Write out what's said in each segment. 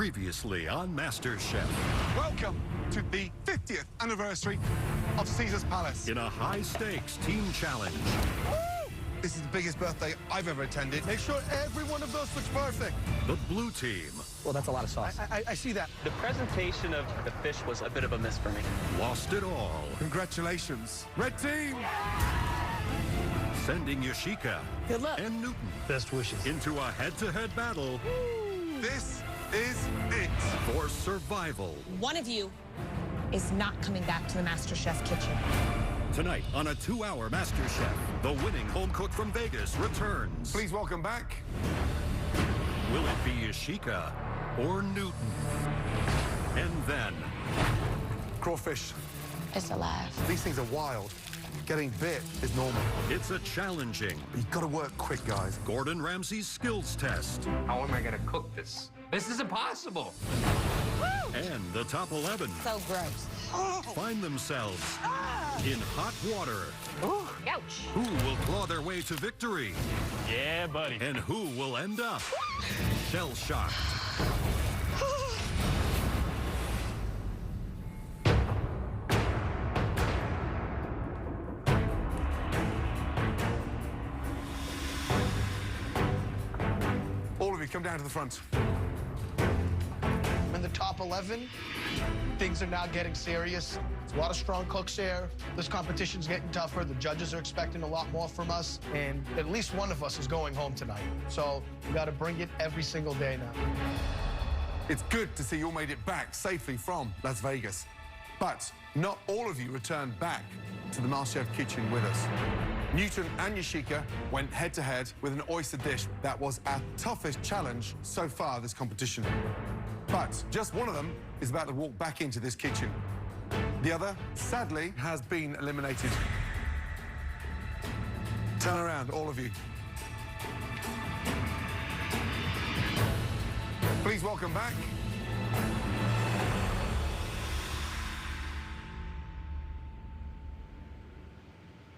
Previously on MasterChef. Welcome to the 50th anniversary of Caesar's Palace. In a high-stakes team challenge. Woo! This is the biggest birthday I've ever attended. Make sure every one of those looks perfect. The blue team Well, that's a lot of sauce. I see that. The presentation of the fish was a bit of a miss for me. lost it all. Congratulations. Red team! Sending Yoshika Good luck. and Newton Best wishes. into a head-to-head battle This is it. for survival. One of you is not coming back to the MasterChef kitchen. Tonight on a 2-hour MasterChef, the winning home cook from Vegas returns. Please welcome back. Will it be Yoshika or Newton? And then, Crawfish. It's alive. These things are wild. Getting bit is normal. it's a challenging But you've got to work quick, guys. Gordon Ramsay's skills test. How am I gonna cook this? This is impossible. And the top 11 So gross. find themselves in hot water. Ouch. Who will claw their way to victory? Yeah, buddy. And who will end up shell-shocked? All of you, come down to the front. In the top 11, things are now getting serious. There's a lot of strong cooks here. This competition's getting tougher. The judges are expecting a lot more from us, and at least one of us is going home tonight. So we got to bring it every single day now. It's good to see you all made it back safely from Las Vegas. But not all of you returned back to the MasterChef kitchen with us. Newton and Yoshika went head-to-head with an oyster dish that was our toughest challenge so far this competition. But just one of them is about to walk back into this kitchen. The other, sadly, has been eliminated. Turn around, all of you. Please welcome back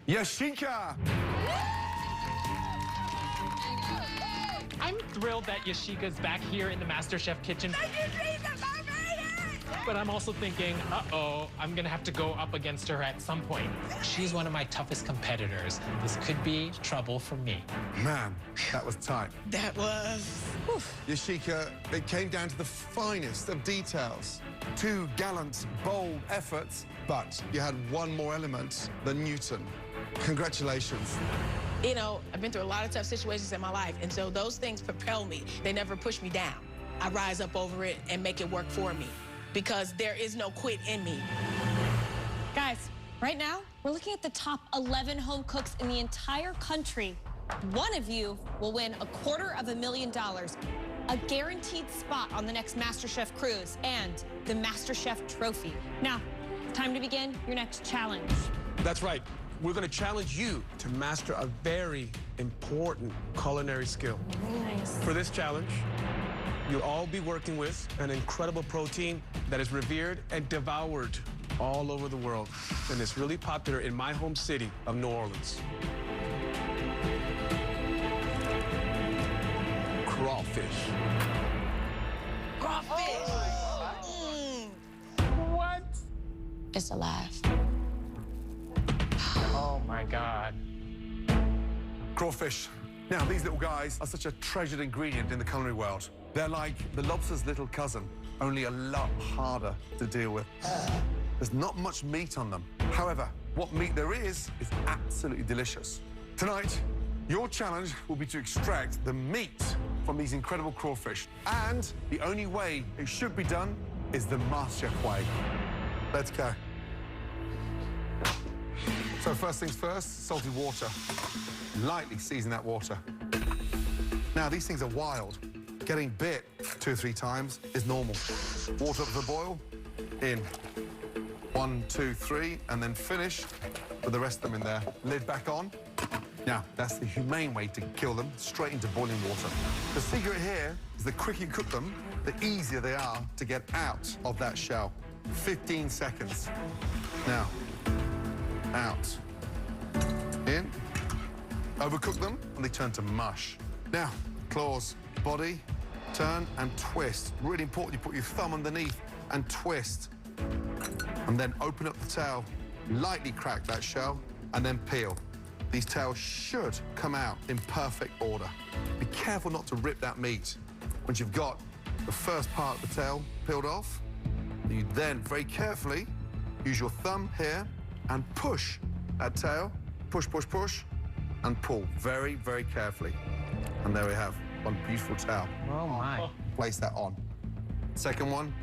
Yoshika. I'm thrilled that Yoshika's back here in the MasterChef kitchen. But I'm also thinking, uh-oh, I'm gonna have to go up against her at some point. She's one of my toughest competitors. This could be trouble for me. Man, that was tight. That was... Yoshika, it came down to the finest of details. 2 gallant, bold efforts, but you had one more element than Newton. Congratulations. You know, I've been through a lot of tough situations in my life, and so those things propel me. They never push me down. I rise up over it and make it work for me, because there is no quit in me. Guys, right now, we're looking at the top 11 home cooks in the entire country. One of you will win $250,000, a guaranteed spot on the next MasterChef cruise, and the MasterChef trophy. Now, time to begin your next challenge. That's right. We're going to challenge you to master a very important culinary skill. Nice. For this challenge, you'll all be working with an incredible protein that is revered and devoured all over the world, and it's really popular in my home city of New Orleans. Crawfish. Crawfish! What? It's alive. Oh my God. Crawfish. Now, these little guys are such a treasured ingredient in the culinary world. They're like the lobster's little cousin, only a lot harder to deal with. There's not much meat on them. However, what meat there is absolutely delicious. Tonight, your challenge will be to extract the meat from these incredible crawfish. And the only way it should be done is the MasterChef way. Let's go. So first things first, salted water. Lightly season that water. Now, these things are wild. Getting bit 2 or 3 times is normal. Water up to the boil, in. 1, 2, 3, and then finish with the rest of them in there. Lid back on. Now, that's the humane way to kill them, straight into boiling water. The secret here is the quicker you cook them, the easier they are to get out of that shell. 15 seconds. Now, out. In. Overcook them, and they turn to mush. Now, claws, body, Turn and twist. Really important, you put your thumb underneath and twist. And then open up the tail, lightly crack that shell, and then peel. These tails should come out in perfect order. Be careful not to rip that meat. Once you've got the first part of the tail peeled off, you then very carefully use your thumb here and push that tail. Push, push, push, and pull very, very carefully. And there we have one beautiful tail. Oh, my. Place that on. Second one,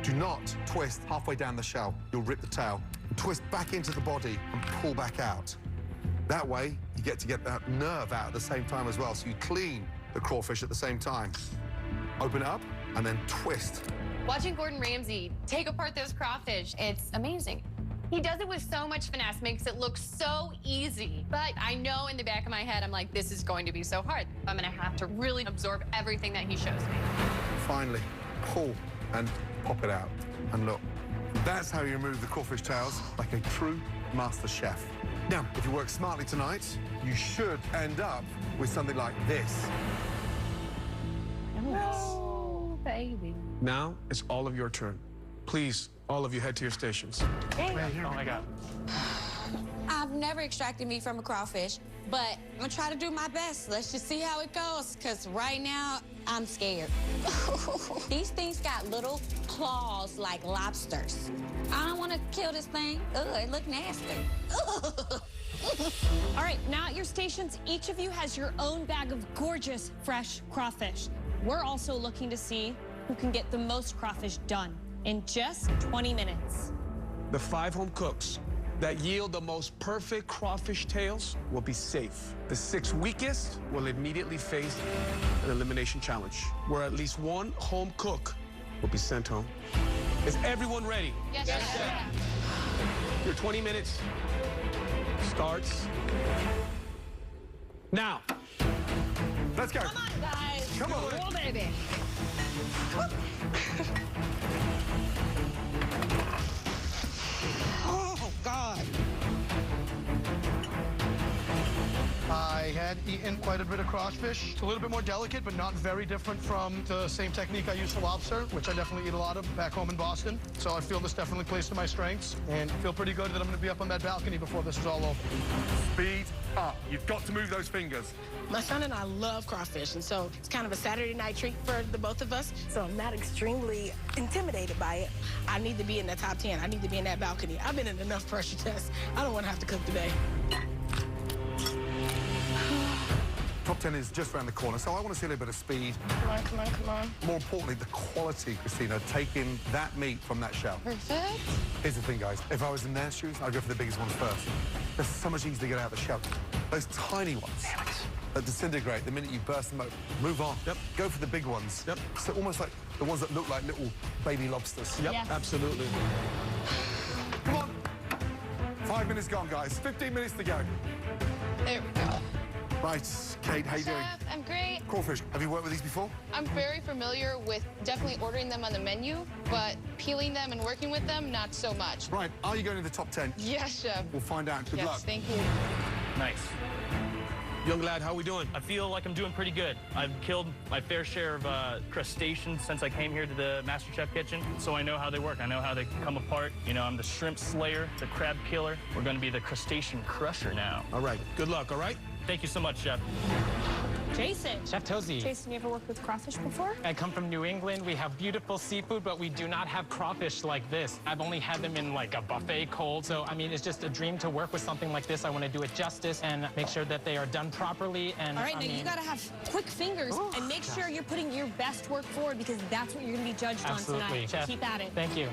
do not twist halfway down the shell. You'll rip the tail. Twist back into the body and pull back out. That way, you get that nerve out at the same time as well, so you clean the crawfish at the same time. Open it up and then twist. Watching Gordon Ramsay take apart those crawfish, it's amazing. He does it with so much finesse, makes it look so easy. But I know in the back of my head, I'm like, this is going to be so hard. I'm gonna have to really absorb everything that he shows me. Finally, pull and pop it out. And look, that's how you remove the crawfish tails like a true master chef. Now, if you work smartly tonight, you should end up with something like this. Oh, baby. Now it's all of your turn. Please, all of you head to your stations. Oh my God. I've never extracted meat from a crawfish, but I'm gonna try to do my best. Let's just see how it goes, because right now, I'm scared. These things got little claws like lobsters. I don't want to kill this thing. Ugh, it look nasty. All right, now at your stations, each of you has your own bag of gorgeous, fresh crawfish. We're also looking to see who can get the most crawfish done in just 20 minutes. The 5 home cooks that yield the most perfect crawfish tails will be safe. The 6 weakest will immediately face an elimination challenge, where at least one home cook will be sent home. Is everyone ready? Yes, sir. Your 20 minutes starts now. Let's go. Come on, guys. Come on. Oh, baby. Oh, God. I had eaten quite a bit of crawfish. It's a little bit more delicate, but not very different from the same technique I use for lobster, which I definitely eat a lot of back home in Boston. So I feel this definitely plays to my strengths, and feel pretty good that I'm going to be up on that balcony before this is all over. Speed up. You've got to move those fingers. My son and I love crawfish, and so it's kind of a Saturday night treat for the both of us. So I'm not extremely intimidated by it. I need to be in the top 10. I need to be in that balcony. I've been in enough pressure tests. I don't want to have to cook today. Top 10 is just around the corner, so I want to see a little bit of speed. Come on, come on, come on. More importantly, the quality, Christina, taking that meat from that shell. Perfect. Here's the thing, guys. If I was in their shoes, I'd go for the biggest ones first. They're so much easier to get out of the shell. Those tiny ones that disintegrate the minute you burst them open. Move on. Yep. Go for the big ones. Yep. So almost like the ones that look like little baby lobsters. Yep, Yes. absolutely. Come on. 5 minutes gone, guys. 15 minutes to go. There we go. Right, Kate, how you doing? Chef, I'm great. Crawfish, have you worked with these before? I'm very familiar with definitely ordering them on the menu, but peeling them and working with them, not so much. Right, are you going to the top 10? Yes, chef. We'll find out. Good Yes, luck. thank you. Nice. Young lad, how we doing? I feel like I'm doing pretty good. I've killed my fair share of crustaceans since I came here to the MasterChef kitchen, so I know how they work. I know how they come apart. You know, I'm the shrimp slayer, the crab killer. We're going to be the crustacean crusher now. All right, good luck, all right? Thank you so much, Chef. Jason. Chef Tozy. Jason, you ever worked with crawfish before? I come from New England. We have beautiful seafood, but we do not have crawfish like this. I've only had them in like a buffet cold. So, I mean, it's just a dream to work with something like this. I want to do it justice and make sure that they are done properly. And All right, now you gotta have quick fingers and make sure you're putting your best work forward, because that's what you're gonna be judged Absolutely, on tonight. Chef. Keep at it. Thank you.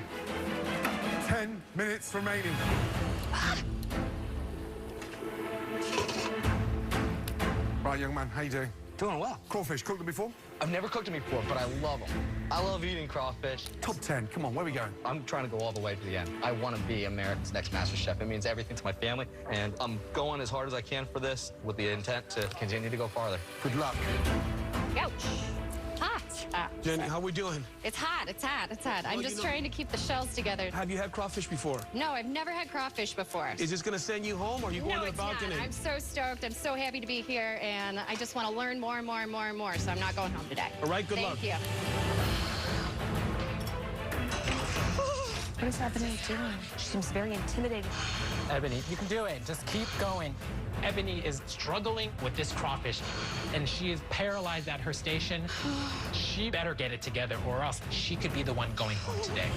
10 minutes remaining. Right, young man, how you doing? Doing well. Crawfish, cooked them before? I've never cooked them before, but I love them. I love eating crawfish. Top 10, come on, where are we going? I'm trying to go all the way to the end. I want to be America's next master chef. It means everything to my family, and I'm going as hard as I can for this with the intent to continue to go farther. Good luck. Ouch. Hot. Jenny, how we doing? It's hot, it's hot, it's hot. I'm just trying to keep the shells together. Have you had crawfish before? No, I've never had crawfish before. Is this gonna send you home, or are you going to the balcony? No, I'm so stoked. I'm so happy to be here, and I just want to learn more and more and more and more, so I'm not going home today. All right, good luck. Thank you. What is Ebony doing? She seems very intimidating. Ebony, you can do it. Just keep going. Ebony is struggling with this crawfish, and she is paralyzed at her station. She better get it together, or else she could be the one going home today.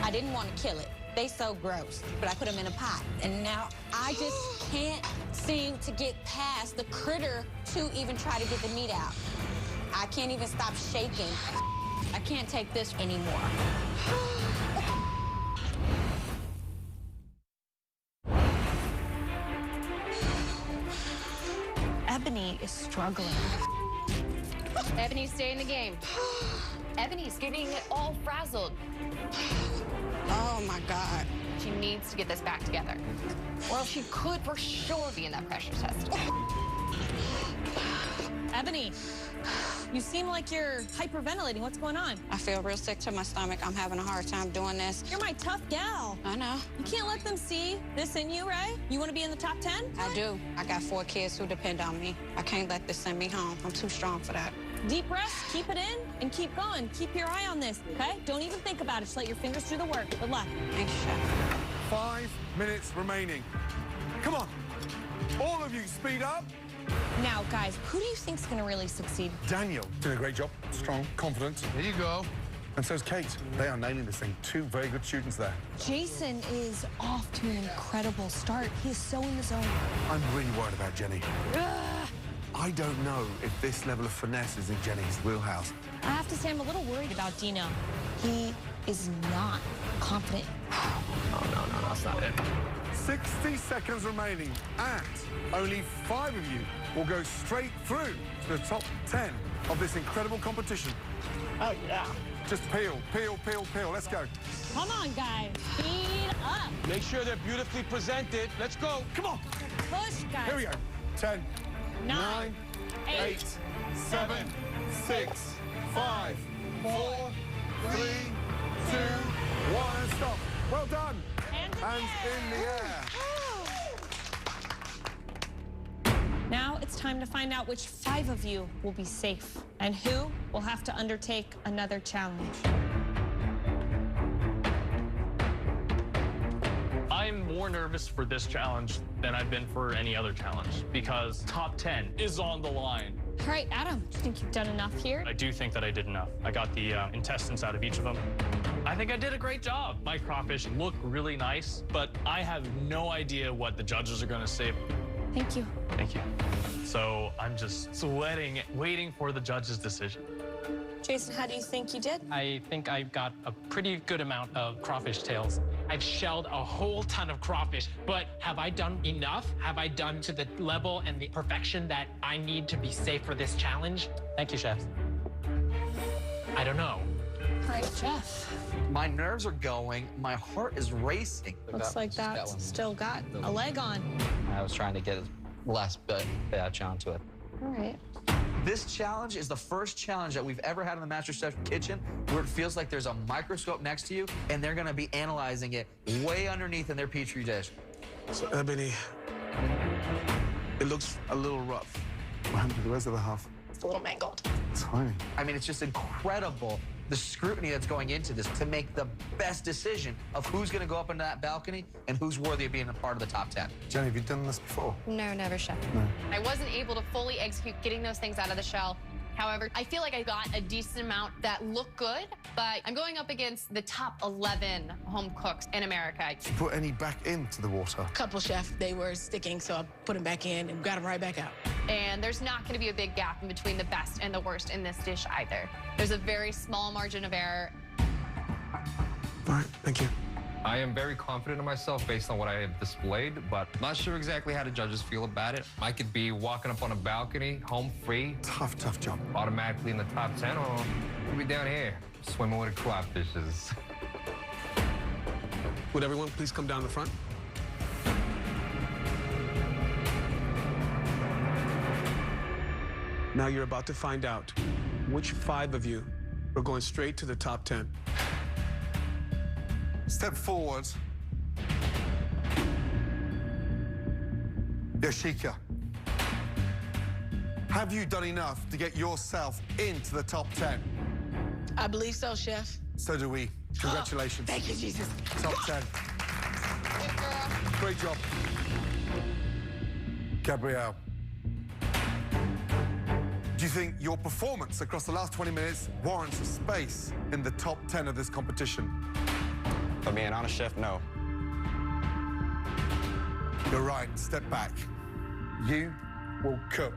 I didn't want to kill it. They so gross, but I put them in a pot. And now I just can't seem to get past the critter to even try to get the meat out. I can't even stop shaking. I can't take this anymore. Ebony is struggling. Ebony, stay in the game. Ebony's getting all frazzled. Oh, my God. She needs to get this back together, or else she could for sure be in that pressure test. Ebony, you seem like you're hyperventilating. What's going on? I feel real sick to my stomach. I'm having a hard time doing this. You're my tough gal. I know. You can't let them see this in you, right? You want to be in the top 10? I do. I got 4 kids who depend on me. I can't let this send me home. I'm too strong for that. Deep breaths, keep it in, and keep going. Keep your eye on this, okay? Don't even think about it. Just let your fingers do the work. Good luck. Thanks, Chef. 5 minutes remaining. Come on. All of you, speed up. Now, guys, who do you think's going to really succeed? Daniel, doing a great job. Strong, confident. There you go. And so's Kate. They are nailing this thing. 2 very good students there. Jason is off to an incredible start. He is so in the zone. I'm really worried about Jenny. I don't know if this level of finesse is in Jenny's wheelhouse. I have to say I'm a little worried about Dino. He is not confident. No, that's not it. 60 seconds remaining, and only 5 of you will go straight through to the top 10 of this incredible competition. Oh, yeah. Just peel, peel, peel, peel. Let's go. Come on, guys. Speed up. Make sure they're beautifully presented. Let's go. Come on. Push, guys. Here we go. 10, 9, 8, 7, 6, 5, 4, 3, 2, 1, and stop. Well done. Hands in the air. Now it's time to find out which 5 of you will be safe and who will have to undertake another challenge. I'm more nervous for this challenge than I've been for any other challenge because top 10 is on the line. All right, Adam, do you think you've done enough here? I do think that I did enough. I got the intestines out of each of them. I think I did a great job. My crawfish look really nice, but I have no idea what the judges are going to say. Thank you. Thank you. So I'm just sweating, waiting for the judge's decision. Jason, how do you think you did? I think I got a pretty good amount of crawfish tails. I've shelled a whole ton of crawfish, but have I done enough? Have I done to the level and the perfection that I need to be safe for this challenge? Thank you, chefs. I don't know. All right, Jeff. My nerves are going. My heart is racing. Looks like that's still got a leg on. I was trying to get the last batch onto it. All right. This challenge is the first challenge that we've ever had in the MasterChef kitchen where it feels like there's a microscope next to you and they're going to be analyzing it way underneath in their Petri dish. So, Ebony, it looks a little rough. What happened to the rest of the half? It's a little mangled. Tiny. I mean, it's just incredible the scrutiny that's going into this to make the best decision of who's going to go up into that balcony and who's worthy of being a part of the top 10. Jenny, have you done this before? No, never, Chef. No. I wasn't able to fully execute getting those things out of the shell. However, I feel like I got a decent amount that looked good, but I'm going up against the top 11 home cooks in America. Did you put any back into the water? Couple, Chef, they were sticking, so I put them back in and got them right back out. And there's not going to be a big gap in between the best and the worst in this dish either. There's a very small margin of error. All right, thank you. I am very confident in myself based on what I have displayed, but not sure exactly how the judges feel about it. I could be walking up on a balcony, home free. Tough, tough job. Automatically in the top 10, or I could be down here, swimming with the crawfishes. Would everyone please come down the front? Now you're about to find out which 5 of you we're going straight to the top 10. Step forward. Yoshika, have you done enough to get yourself into the top 10? I believe so, Chef. So do we. Congratulations. Thank you, Jesus. Top 10. Great job. Gabrielle, do you think your performance across the last 20 minutes warrants a space in the top 10 of this competition? For being honest, Chef, no. You're right. Step back. You will cook.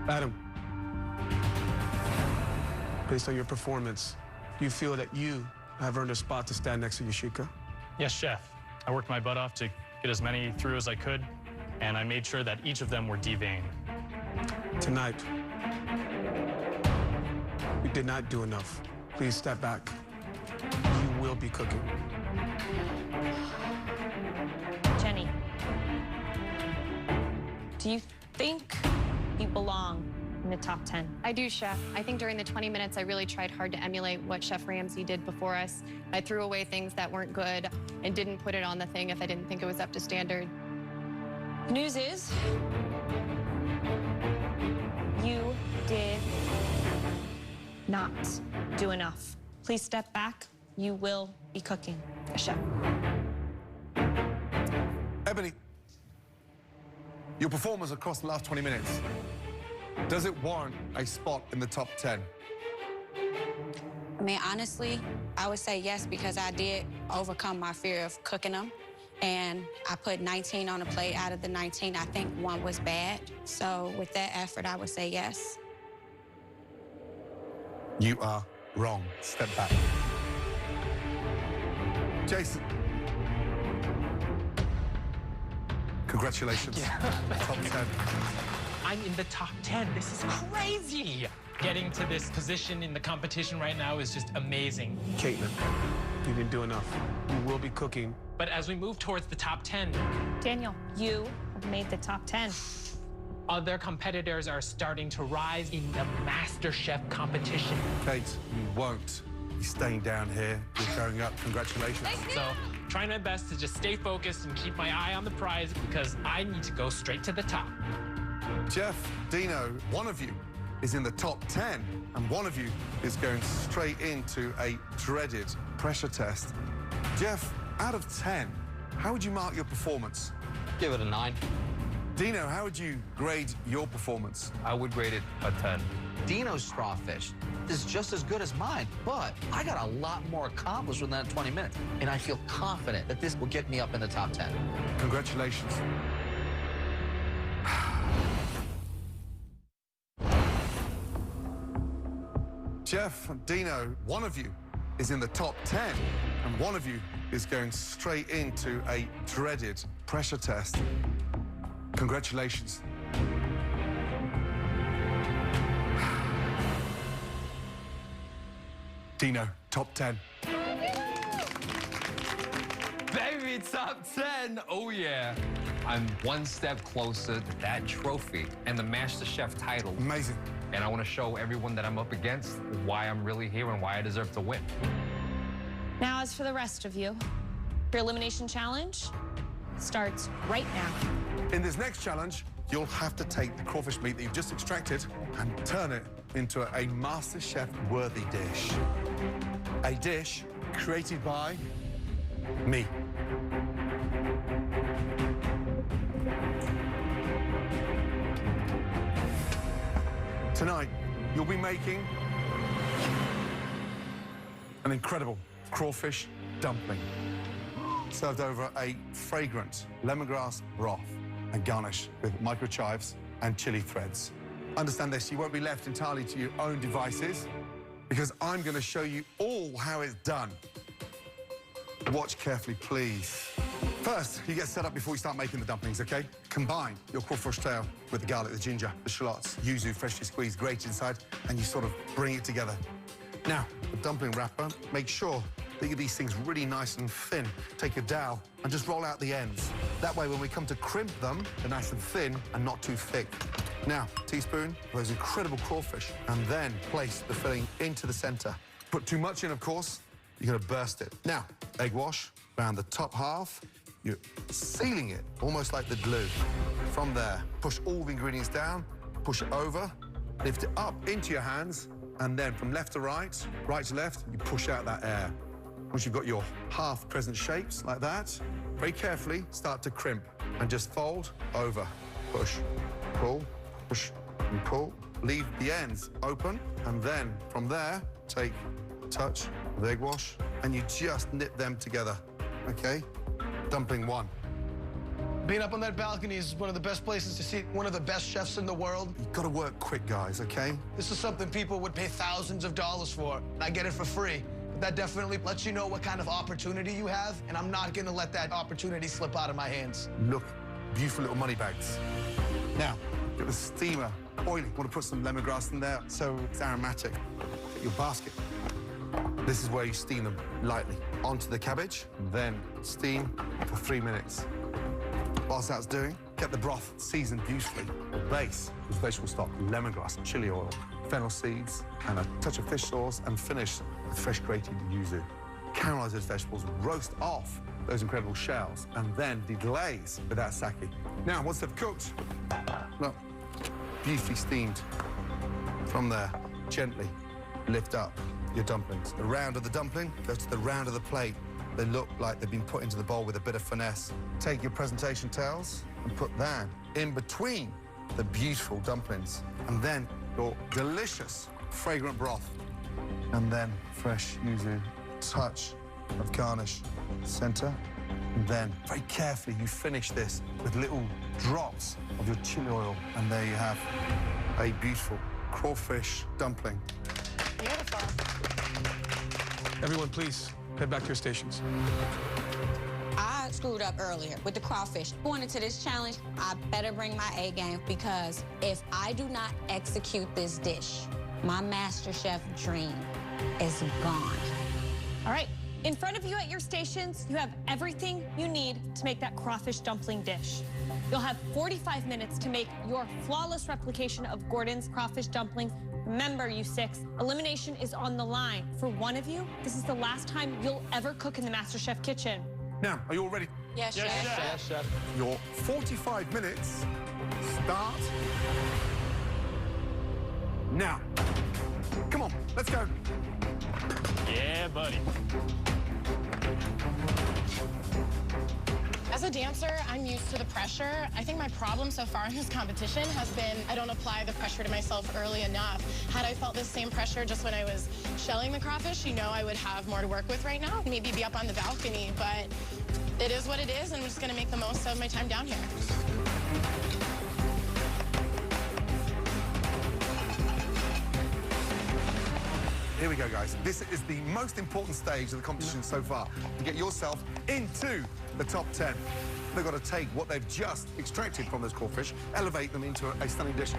Adam, based on your performance, do you feel that you have earned a spot to stand next to Yoshika? Yes, Chef. I worked my butt off to get as many through as I could, and I made sure that each of them were deveined. Tonight, you did not do enough. Please step back. You will be cooking. Jenny, do you think you belong in the top 10? I do, Chef. I think during the 20 minutes, I really tried hard to emulate what Chef Ramsay did before us. I threw away things that weren't good and didn't put it on the thing if I didn't think it was up to standard. The news is, you did not do enough. Please step back. You will be cooking. Chef. Ebony, your performance across the last 20 minutes, does it warrant a spot in the top 10? I mean, honestly, I would say yes, because I did overcome my fear of cooking them. And I put 19 on the plate. Out of the 19, I think one was bad. So with that effort, I would say yes. You are wrong. Step back. Jason. Congratulations. Top 10. I'm in the top 10. This is crazy. Getting to this position in the competition right now is just amazing. Caitlin, you didn't do enough. You will be cooking. But as we move towards the top 10, Daniel, you have made the top 10. other competitors are starting to rise in the MasterChef competition. Kate, you won't be staying down here. You're going up. Congratulations. So trying my best to just stay focused and keep my eye on the prize because I need to go straight to the top. Jeff, Dino, one of you is in the top 10, and one of you is going straight into a dreaded pressure test. Jeff, out of 10, how would you mark your performance? Give it a 9. Dino, how would you grade your performance? I would grade it a 10. Dino's crawfish is just as good as mine, but I got a lot more accomplished within that 20 minutes, and I feel confident that this will get me up in the top 10. Congratulations. Jeff, Dino, one of you is in the top 10, and one of you is going straight into a dreaded pressure test. Congratulations. Dino, top 10. Baby, top 10. Oh, yeah. I'm one step closer to that trophy and the MasterChef title. Amazing. And I want to show everyone that I'm up against why I'm really here and why I deserve to win. Now, as for the rest of you, your elimination challenge starts right now. In this next challenge, you'll have to take the crawfish meat that you've just extracted and turn it into a MasterChef-worthy dish. A dish created by me. Tonight, you'll be making an incredible crawfish dumpling, served over a fragrant lemongrass broth and garnished with microchives and chili threads. Understand this, you won't be left entirely to your own devices because I'm going to show you all how it's done. Watch carefully, please. First, you get set up before you start making the dumplings, okay? Combine your crawfish tail with the garlic, the ginger, the shallots, yuzu, freshly squeezed, grated inside, and you sort of bring it together. Now, the dumpling wrapper, make sure that you get these things really nice and thin. Take your dowel and just roll out the ends. That way, when we come to crimp them, they're nice and thin and not too thick. Now, teaspoon of those incredible crawfish, and then place the filling into the center. Put too much in, of course, you're gonna burst it. Now, egg wash around the top half. You're sealing it, almost like the glue. From there, push all the ingredients down, push it over, lift it up into your hands, and then from left to right, right to left, you push out that air. Once you've got your half-crescent shapes like that, very carefully start to crimp and just fold over. Push, pull, push, and pull. Leave the ends open, and then from there, take a touch of egg wash, and you just knit them together, okay? Dumpling one. Being up on that balcony is one of the best places to see one of the best chefs in the world. You've got to work quick, guys, okay? This is something people would pay thousands of dollars for. I get it for free. But that definitely lets you know what kind of opportunity you have, and I'm not gonna let that opportunity slip out of my hands. Look, beautiful little money bags. Now, get the steamer boiling. Want to put some lemongrass in there so it's aromatic. Get your basket. This is where you steam them lightly. Onto the cabbage, then steam for 3 minutes. Whilst that's doing, get the broth seasoned beautifully. The base is vegetable stock, lemongrass, chili oil, fennel seeds, and a touch of fish sauce, and finish with fresh grated yuzu. Caramelize those vegetables, roast off those incredible shells, and then deglaze with that sake. Now, once they've cooked, look, beautifully steamed. From there, gently lift up your dumplings. The round of the dumpling goes to the round of the plate. They look like they've been put into the bowl with a bit of finesse. Take your presentation towels and put that in between the beautiful dumplings. And then your delicious, fragrant broth. And then fresh yuzu, touch of garnish, center. And then, very carefully, you finish this with little drops of your chili oil. And there you have a beautiful crawfish dumpling. Beautiful. Everyone, please, head back to your stations. I screwed up earlier with the crawfish. Going into this challenge, I better bring my A game, because if I do not execute this dish, my MasterChef dream is gone. All right, in front of you at your stations, you have everything you need to make that crawfish dumpling dish. You'll have 45 minutes to make your flawless replication of Gordon's crawfish dumplings. Remember, you six, elimination is on the line. For one of you, this is the last time you'll ever cook in the MasterChef kitchen. Now, are you all ready? Yes, Yes, chef. chef. Yes, chef. Your 45 minutes start now. Come on, let's go. Yeah, buddy. As a dancer, I'm used to the pressure. I think my problem so far in this competition has been I don't apply the pressure to myself early enough. Had I felt this same pressure just when I was shelling the crawfish, you know I would have more to work with right now. Maybe be up on the balcony, but it is what it is, and I'm just gonna make the most of my time down here. Here we go, guys. This is the most important stage of the competition so far. To get yourself into the top 10. They've got to take what they've just extracted from those crawfish, elevate them into a stunning dish.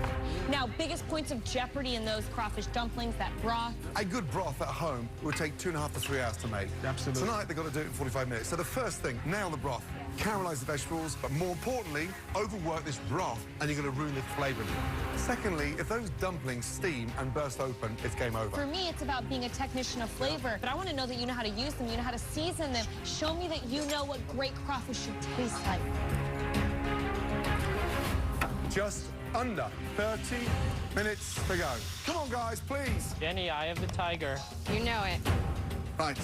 Now, biggest points of jeopardy in those crawfish dumplings, that broth. A good broth at home would take 2.5 to 3 hours to make. Absolutely. Tonight, they've got to do it in 45 minutes. So the first thing, nail the broth. Caramelize the vegetables, but more importantly, overwork this broth, and you're going to ruin the flavor. Secondly, if those dumplings steam and burst open, it's game over. For me, it's about being a technician of flavor, but I want to know that you know how to use them, you know how to season them. Show me that you know what great crawfish should taste like. Just under 30 minutes to go. Come on, guys, please. Jenny, eye of the tiger. You know it. Right,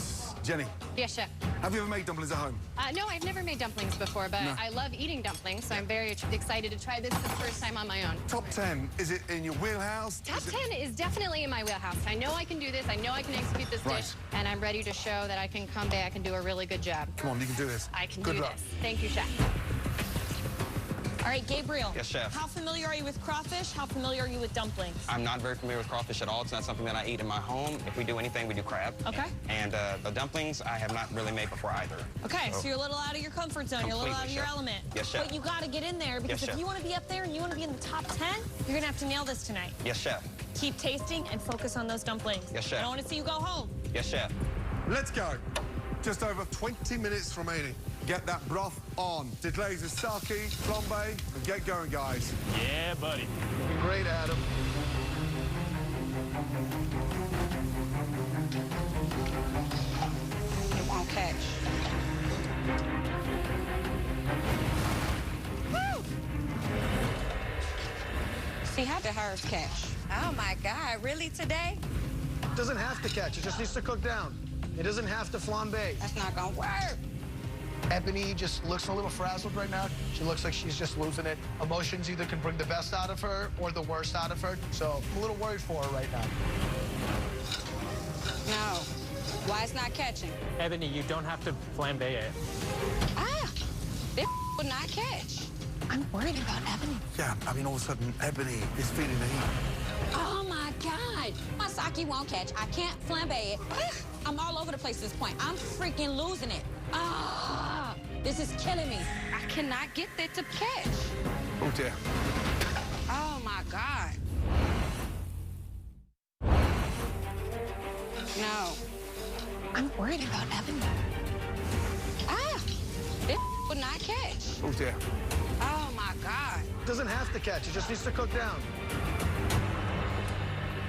Jenny, Yes, chef. have you ever made dumplings at home? No, I've never made dumplings before, but No. I love eating dumplings, so I'm very excited to try this the first time on my own. Top 10, is it in your wheelhouse? Top Is it- 10 is definitely in my wheelhouse. I know I can do this. I know I can execute this Right. dish, and I'm ready to show that I can come back and do a really good job. Come on, you can do this. I can Good do luck. this. Thank you, chef. All right, Gabriel. Yes, chef. How familiar are you with crawfish? How familiar are you with dumplings? I'm not very familiar with crawfish at all. It's not something that I eat in my home. If we do anything, we do crab. Okay. And the dumplings, I have not really made before either. Okay, so you're a little out of your comfort zone. You're a little out of Completely, your chef. element. Yes, chef. But you got to get in there, because Yes, if chef. you want to be up there and you want to be in the top 10, you're going to have to nail this tonight. Yes, chef. Keep tasting and focus on those dumplings. Yes, chef. I don't want to see you go home. Yes, chef. Let's go. Just over 20 minutes remaining. Get that broth on. Deglaze the sake, flambe, and get going, guys. Yeah, buddy. Doing great, Adam. It won't catch. Woo! See, how did hers catch? Oh my God, really today? It doesn't have to catch. It just needs to cook down. It doesn't have to flambe. That's not gonna work. Ebony just looks a little frazzled right now. She looks like she's just losing it. Emotions either can bring the best out of her or the worst out of her. So I'm a little worried for her right now. No. Why it's not catching? Ebony, you don't have to flambe it. Ah, this would not catch. I'm worried about Ebony. Yeah, I mean, all of a sudden, Ebony is feeling the heat. Oh my God. My sake won't catch. I can't flambe it. I'm all over the place at this point. I'm freaking losing it. Ah, this is killing me. I cannot get it to catch. Oh, dear. Oh my God. No. I'm worried about Ebony. Ah, this would not catch. Oh, dear. Oh my God. It doesn't have to catch. It just needs to cook down.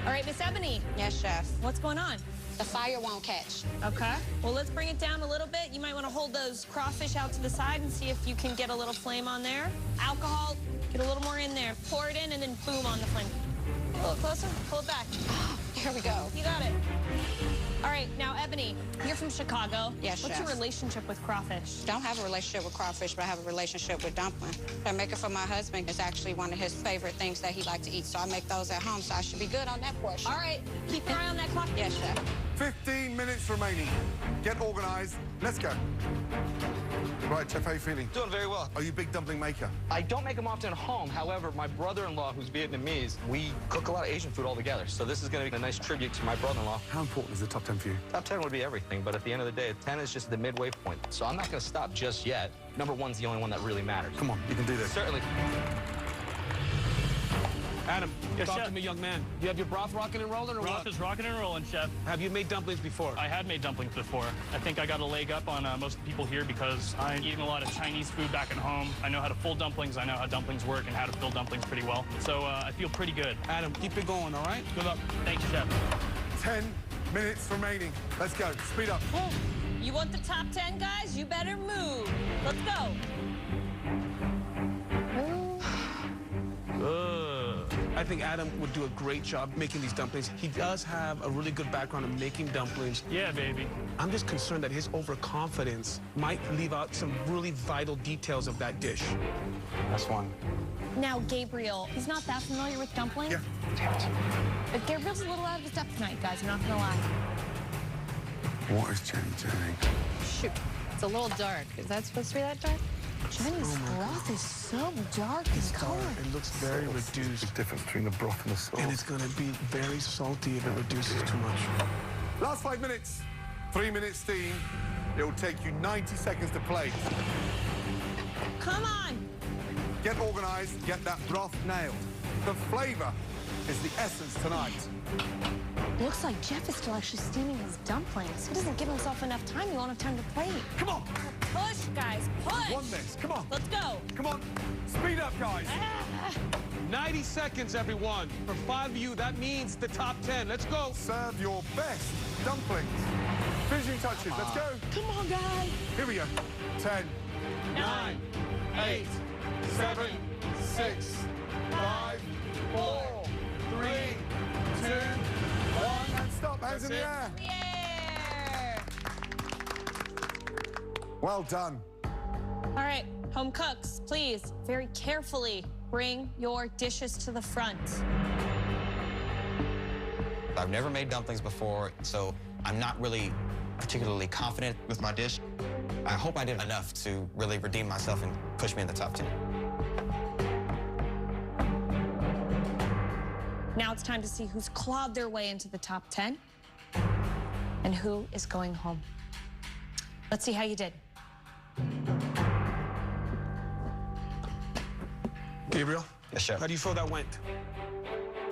All right, Miss Ebony. Yes, chef. What's going on? The fire won't catch. Okay. Well, let's bring it down a little bit. You might want to hold those crawfish out to the side and see if you can get a little flame on there. Alcohol, get a little more in there. Pour it in and then boom on the flame. A little closer, pull it back. Here we go. You got it. All right, now, Ebony, you're from Chicago. Yes, What's chef. your relationship with crawfish? Don't have a relationship with crawfish, but I have a relationship with dumpling. I make it for my husband. It's actually one of his favorite things that he likes to eat, so I make those at home, so I should be good on that portion. All right, keep your eye on that clock. Yes, chef. 15 minutes remaining. Get organized. Let's go. Right, Chef, how are you feeling? Doing very well. Are you a big dumpling maker? I don't make them often at home. However, my brother-in-law, who's Vietnamese, we cook a lot of Asian food all together. So this is going to be a nice tribute to my brother-in-law. How important is the top 10 for you? Top 10 would be everything, but at the end of the day, 10 is just the midway point. So I'm not going to stop just yet. Number one's the only one that really matters. Come on, you can do this. Certainly. Adam, Yes, talk chef. to me, young man. You have your broth rocking and rolling or Broth what? is rocking and rolling, chef. Have you made dumplings before? I had made dumplings before. I think I got a leg up on most people here because I'm eating a lot of Chinese food back at home. I know how to fold dumplings. I know how dumplings work and how to fill dumplings pretty well. So I feel pretty good. Adam, keep it going, all right? Good luck. Thank you, chef. 10 minutes remaining. Let's go. Speed up. You want the top 10, guys? You better move. Let's go. I think Adam would do a great job making these dumplings. He does have a really good background in making dumplings. Yeah, baby. I'm just concerned that his overconfidence might leave out some really vital details of that dish. That's one. Now, Gabriel, he's not that familiar with dumplings. Yeah. Damn it. But Gabriel's a little out of his depth tonight, guys. I'm not gonna lie. What is Jenny doing? Shoot, it's a little dark. Is that supposed to be that dark? Jenny's broth is so dark in color. It looks very reduced. The difference between the broth and the sauce. And it's going to be very salty if it reduces too much. Last 5 minutes. 3 minutes steam. It will take you 90 seconds to plate. Come on. Get organized, get that broth nailed. The flavor is the essence tonight. Looks like Jeff is still actually steaming his dumplings. He doesn't give himself enough time. He won't have time to plate. Come on. Push, guys, push. One miss. Come on. Let's go. Come on. Speed up, guys. 90 seconds, everyone. For 5 of you, that means the top 10. Let's go. Serve your best dumplings. Finishing touches. Let's go. Come on, guys. Here we go. 10, 9, 8, 7, 6, 5, 4, 3, 2, 1. And stop. Hands in the air. Yeah. Well done. All right, home cooks, please, very carefully bring your dishes to the front. I've never made dumplings before, so I'm not really particularly confident with my dish. I hope I did enough to really redeem myself and push me in the top 10. Now it's time to see who's clawed their way into the top 10 and who is going home. Let's see how you did. Gabriel? Yes, chef. How do you feel that went?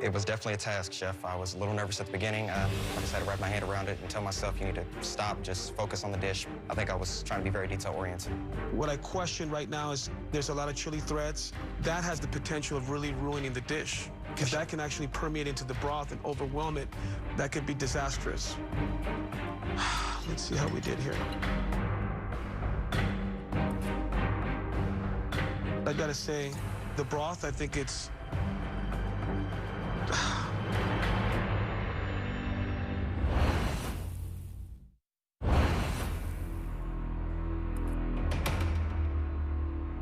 It was definitely a task, chef. I was a little nervous at the beginning. I just had to wrap my head around it and tell myself, you need to stop, just focus on the dish. I think I was trying to be very detail-oriented. What I question right now is there's a lot of chili threads. That has the potential of really ruining the dish. because that can actually permeate into the broth and overwhelm it. That could be disastrous. Let's see how we did here. I gotta say, the broth, I think it's...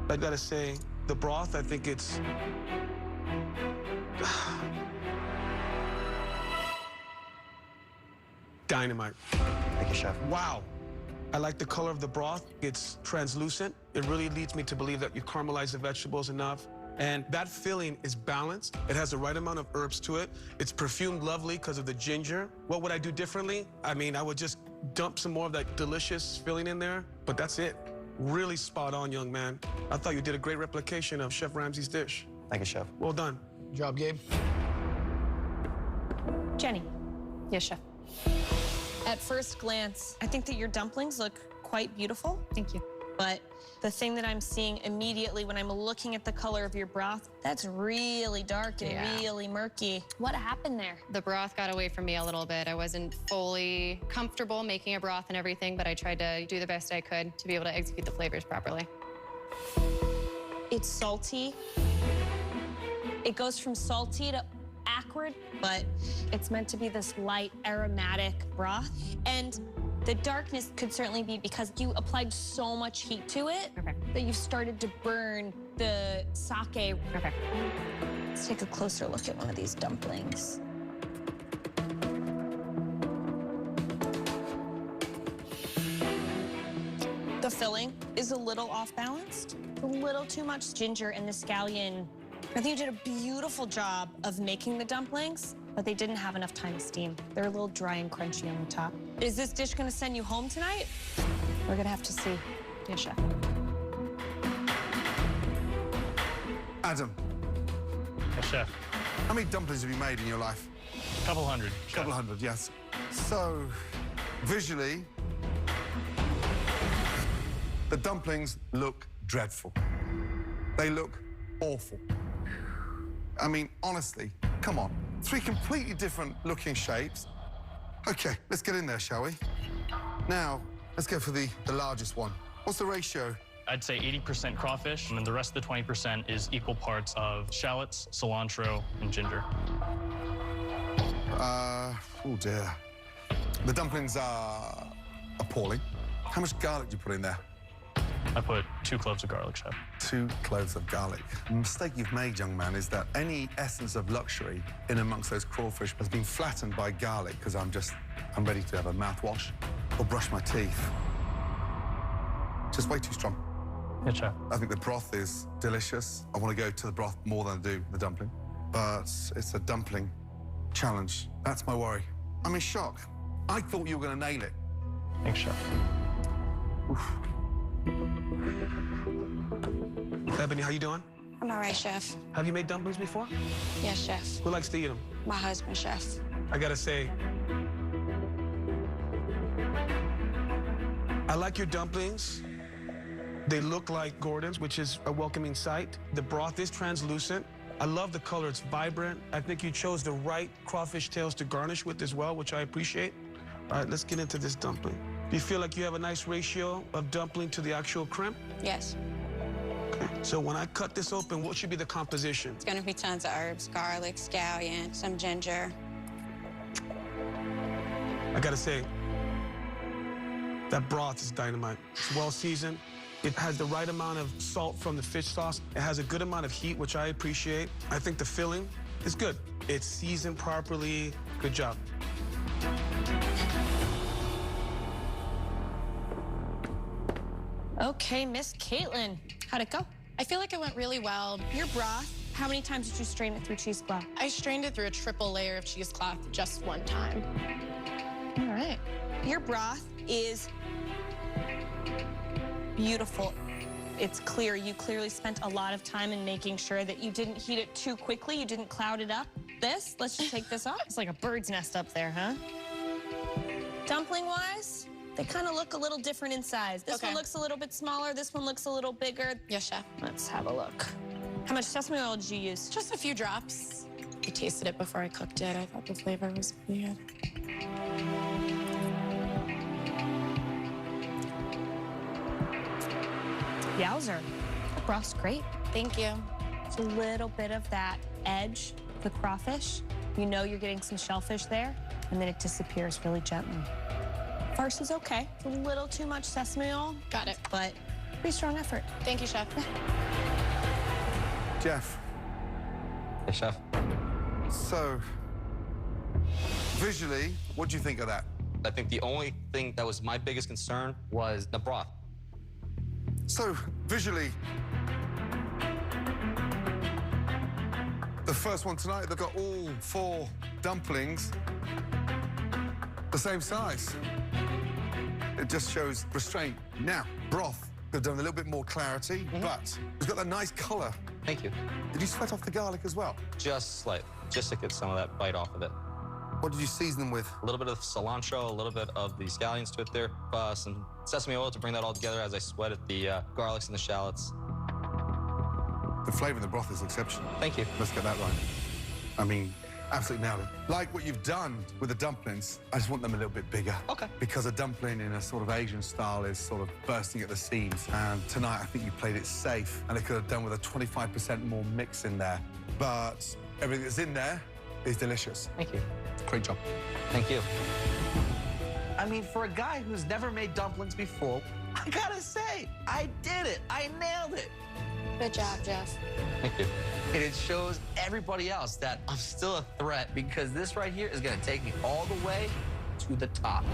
I gotta say, the broth, I think it's... dynamite. Thank you, Chef. Wow. I like the color of the broth. It's translucent. It really leads me to believe that you caramelize the vegetables enough. And that filling is balanced. It has the right amount of herbs to it. It's perfumed lovely because of the ginger. What would I do differently? I mean, I would just dump some more of that delicious filling in there, but that's it. Really spot on, young man. I thought you did a great replication of Chef Ramsay's dish. Thank you, Chef. Well done. Good job, Gabe. Jenny, Yes, Chef. at first glance, I think that your dumplings look quite beautiful. Thank you. But the thing that I'm seeing immediately when I'm looking at the color of your broth, that's really dark and really murky. What happened there? The broth got away from me a little bit. I wasn't fully comfortable making a broth and everything, but I tried to do the best I could to be able to execute the flavors properly. It's salty. It goes from salty to acrid, but it's meant to be this light, aromatic broth. And the darkness could certainly be because you applied so much heat to it that you've started to burn the sake. Okay. Let's take a closer look at one of these dumplings. The filling is a little off-balanced. A little too much ginger in the scallion. I think you did a beautiful job of making the dumplings, but they didn't have enough time to steam. They're a little dry and crunchy on the top. Is this dish gonna send you home tonight? We're gonna have to see. Yes, Chef. Adam, Yes, Chef. how many dumplings have you made in your life? Couple hundred. A couple hundred, yes. So, visually, the dumplings look dreadful. They look awful. I mean, honestly, come on. 3 completely different looking shapes. Okay, let's get in there, shall we? Now, let's go for the largest one. What's the ratio? I'd say 80% crawfish, and then the rest of the 20% is equal parts of shallots, cilantro, and ginger. Oh dear. The dumplings are appalling. How much garlic do you put in there? I put 2 cloves of garlic, Chef. 2 cloves of garlic. The mistake you've made, young man, is that any essence of luxury in amongst those crawfish has been flattened by garlic, because I'm ready to have a mouthwash or brush my teeth. Just way too strong. Yes, Chef. I think the broth is delicious. I want to go to the broth more than I do the dumpling. But it's a dumpling challenge. That's my worry. I'm in shock. I thought you were going to nail it. Thanks, Chef. Oof. Ebony, how you doing? I'm all right, Chef. Have you made dumplings before? Yes, Chef. Who likes to eat them? My husband, Chef. I gotta say, I like your dumplings. They look like Gordon's, which is a welcoming sight. The broth is translucent. I love the color, it's vibrant. I think you chose the right crawfish tails to garnish with as well, which I appreciate. All right, let's get into this dumpling. Do you feel like you have a nice ratio of dumpling to the actual crimp? Yes. Okay. So when I cut this open, what should be the composition? It's gonna be tons of herbs, garlic, scallion, some ginger. I gotta say, that broth is dynamite. It's well seasoned. It has the right amount of salt from the fish sauce. It has a good amount of heat, which I appreciate. I think the filling is good. It's seasoned properly. Good job. Okay, Miss Caitlin, how'd it go? I feel like it went really well. Your broth, how many times did you strain it through cheesecloth? I strained it through a triple layer of cheesecloth just one time. All right. Your broth is beautiful. It's clear. You clearly spent a lot of time in making sure that you didn't heat it too quickly. You didn't cloud it up. Let's just take this off. It's like a bird's nest up there, huh? Dumpling-wise, they kind of look a little different in size. This one looks a little bit smaller. This one looks a little bigger. Yes, Chef. Let's have a look. How much sesame oil did you use? Just a few drops. I tasted it before I cooked it. I thought the flavor was pretty good. Yowzer. The broth's great. Thank you. It's a little bit of that edge, the crawfish. You know you're getting some shellfish there, and then it disappears really gently. Farce is okay. It's a little too much sesame oil. Got it. But pretty strong effort. Thank you, Chef. Jeff, Hey, Chef. so visually, what do you think of that? I think the only thing that was my biggest concern was the broth. So visually, the first one tonight, they've got all 4 dumplings the same size. It just shows restraint. Now, broth, they've done a little bit more clarity, but it's got that nice color. Thank you. Did you sweat off the garlic as well? Just slightly, just to get some of that bite off of it. What did you season them with? A little bit of cilantro, a little bit of the scallions to it there, some sesame oil to bring that all together as I sweated the garlics and the shallots. The flavor of the broth is exceptional. Thank you. Let's get that right. I mean, absolutely nailed it. Like what you've done with the dumplings, I just want them a little bit bigger. Okay. Because a dumpling in a sort of Asian style is sort of bursting at the seams. And tonight, I think you played it safe, and it could have done with a 25% more mix in there. But everything that's in there is delicious. Thank you. Great job. Thank you. I mean, for a guy who's never made dumplings before, I gotta say, I did it. I nailed it. Good job, Jeff. Thank you. And it shows everybody else that I'm still a threat because this right here is gonna take me all the way to the top.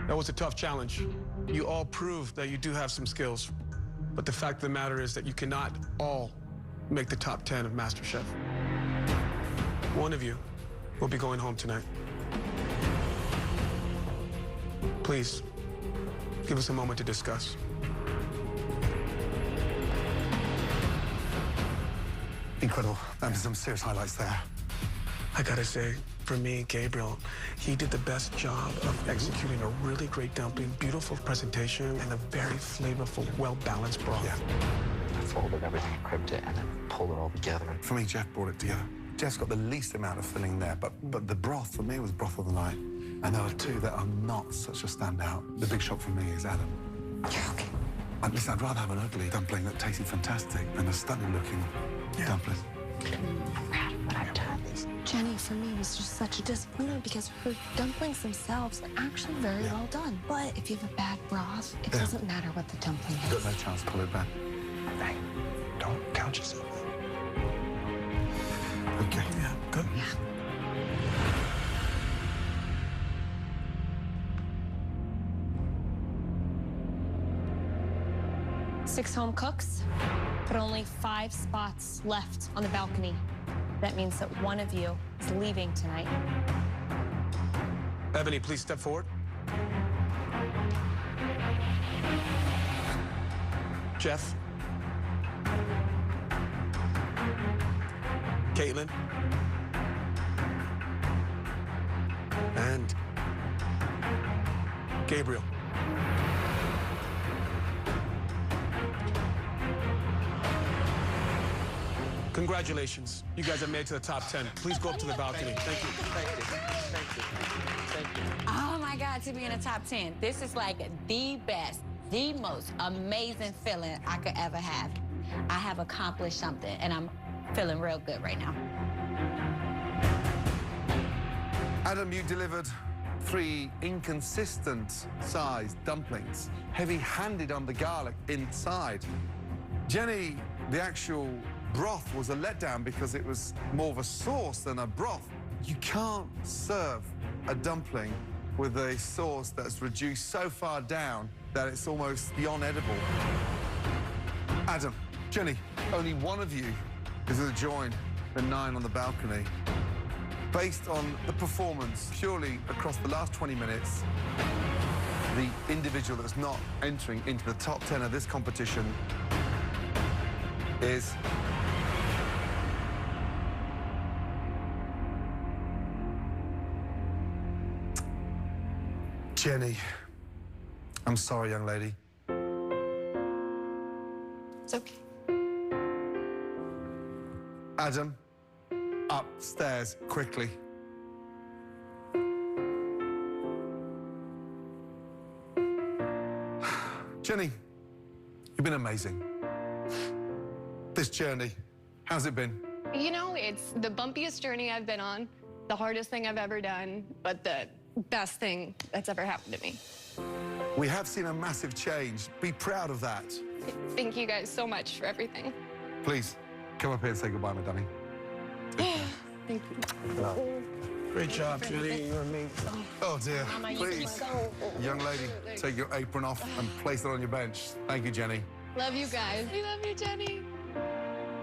That was a tough challenge. You all proved that you do have some skills. But the fact of the matter is that you cannot all make the top 10 of MasterChef. One of you will be going home tonight. Please, give us a moment to discuss. Incredible. There's some serious highlights there. I gotta say, for me, Gabriel, he did the best job of executing a really great dumpling, beautiful presentation, and a very flavorful, well-balanced broth. Yeah. I folded everything, cribbed it, and then pulled it all together. For me, Jeff brought it together. Jeff's got the least amount of filling there, but the broth, for me, was broth of the night. And there are 2 that are not such a standout. The big shock for me is Adam. Okay. Listen, I'd rather have an ugly dumpling that tasted fantastic than a stunning-looking dumpling. But I've done this. Jenny, for me, was just such a disappointment because her dumplings themselves are actually very well done. But if you have a bad broth, it doesn't matter what the dumpling is. You've got no chance to pull it back. Hey, don't count yourself. Okay. Yeah, good. Yeah. Six home cooks, but only 5 spots left on the balcony. That means that one of you is leaving tonight. Ebony, please step forward. Jeff. Caitlin. And Gabriel. Congratulations. You guys have made it to the top 10. Please go up to the balcony. Thank you. Thank you. Thank you. Thank you. Oh my God, to be in the top 10. This is like the best, the most amazing feeling I could ever have. I have accomplished something, and I'm feeling real good right now. Adam, you delivered 3 inconsistent sized dumplings, heavy-handed on the garlic inside. Jenny, the actual broth was a letdown because it was more of a sauce than a broth. You can't serve a dumpling with a sauce that's reduced so far down that it's almost beyond edible. Adam, Jenny, only one of you is going to join the 9 on the balcony. Based on the performance purely across the last 20 minutes, the individual that's not entering into the top 10 of this competition is Jenny. I'm sorry, young lady. It's okay. Adam, upstairs, quickly. Jenny, you've been amazing. This journey, how's it been? You know, it's the bumpiest journey I've been on, the hardest thing I've ever done, but the best thing that's ever happened to me. We have seen a massive change. Be proud of that. Thank you guys so much for everything. Please, come up here and say goodbye, my darling. Thank you. Great job, Jenny. You and me. Oh, dear. Please, young lady, take your apron off and place it on your bench. Thank you, Jenny. Love you guys. We love you, Jenny.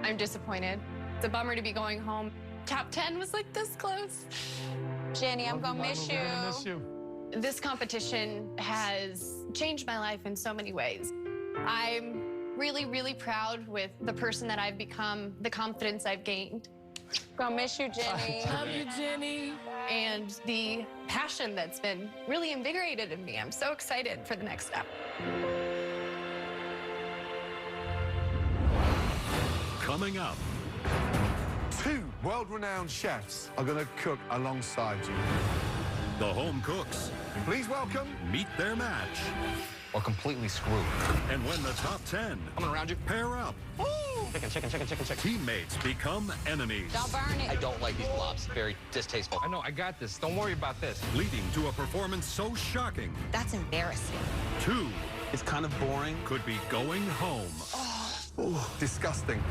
I'm disappointed. It's a bummer to be going home. Top 10 was like this close. Jenny, I'm gonna miss you. This competition has changed my life in so many ways. I'm really, really proud with the person that I've become, the confidence I've gained. Gonna miss you, Jenny. Love you, Jenny. And the passion that's been really invigorated in me. I'm so excited for the next step. Coming up. 2 world-renowned chefs are going to cook alongside you. The home cooks. Please welcome. Meet their match. Or completely screwed. And when the top 10 Coming around you. pair up, Chicken. teammates become enemies, Don't burn it. I don't like these blobs. Very distasteful. I know, I got this. Don't worry about this. leading to a performance so shocking, That's embarrassing. 2 It's kind of boring. could be going home. Disgusting.